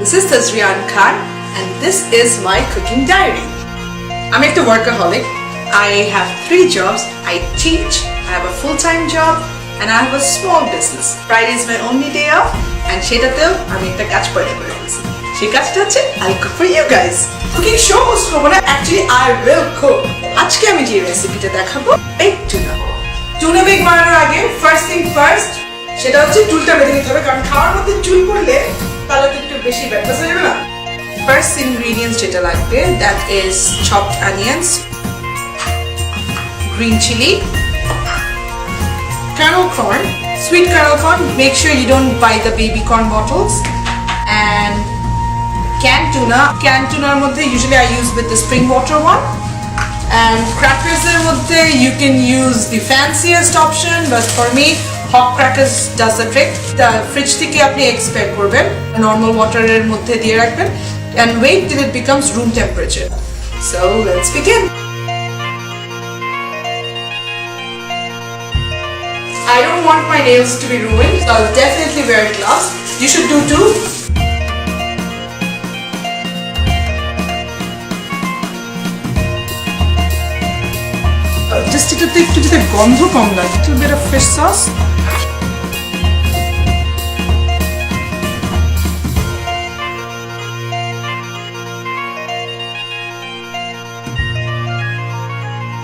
This is Tasriyan Khan and this is my cooking diary. I'm a workaholic. I have 3 jobs. I teach, I have a full-time job and I have a small business. Friday is my only day off and সেটাতেও আমি একটা কাজ পড়ে ফেলেছি। সেই কাজটা হচ্ছে I'll cook for you guys. Cooking show host করব না, actually I will cook. আজকে আমি যে রেসিপিটা দেখাবো baked tuna. Tuna bake বানানোর আগে first thing first সেটা হচ্ছে চুলটা বেঁধে নিতে হবে, কারণ খাওয়ার মধ্যে চুল পড়লে তাহলে তো একটু বেশি ব্যাপার হয়ে যাবে না। First ingredients যেটা লাগবে that is chopped onions, green chilli, kernel corn, sweet kernel corn. Make sure you don't buy the baby corn bottles. And canned tuna. Canned tuna মধ্যে usually I use with the spring water one. And crackers এর মধ্যে you can use the fanciest option, but for me hot crackers does the trick. The fridge থেকে আপনি expect করবেন, normal water এর মধ্যে দিয়ে রাখবেন and wait till it becomes room temperature. So let's begin. I don't want my nails to be ruined, so I'll definitely wear gloves. You should do too. Just এটাতে একটু যদি গন্ধ কম লাগে, a little bit of fish sauce.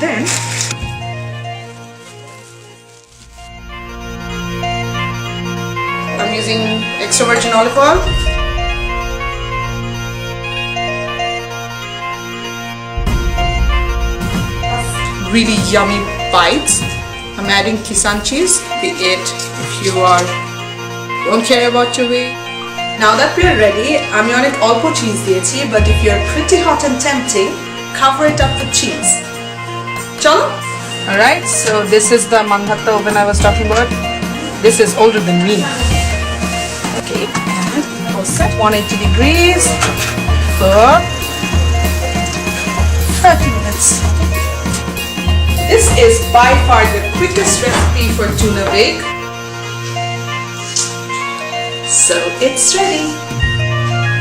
Then I'm using extra virgin olive oil. Really yummy bites. I'm adding Kissan Cheese. Be it if you don't care about your weight. Now that we are ready, I'm on it alpo cheese diyechi, but if you're pretty hot and tempting, cover it up with cheese. Chalo? Alright, so this is the Manghatta oven I was talking about. This is older than me. Okay, and all set. 180 degrees for 30 minutes. This is by far the quickest recipe for tuna bake. So it's ready.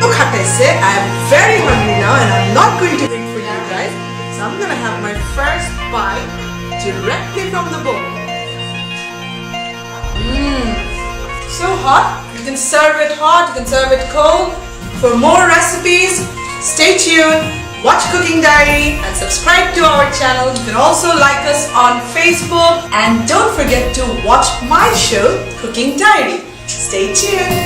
Look how I say I am very hungry now and I'm not going to wait for you guys. So I'm gonna have my first bite directly from the bowl. So hot. You can serve it hot, you can serve it cold. For more recipes, stay tuned. Watch Cooking Diary and subscribe to our channel. You can also like us on Facebook and don't forget to watch my show Cooking Diary. Stay tuned.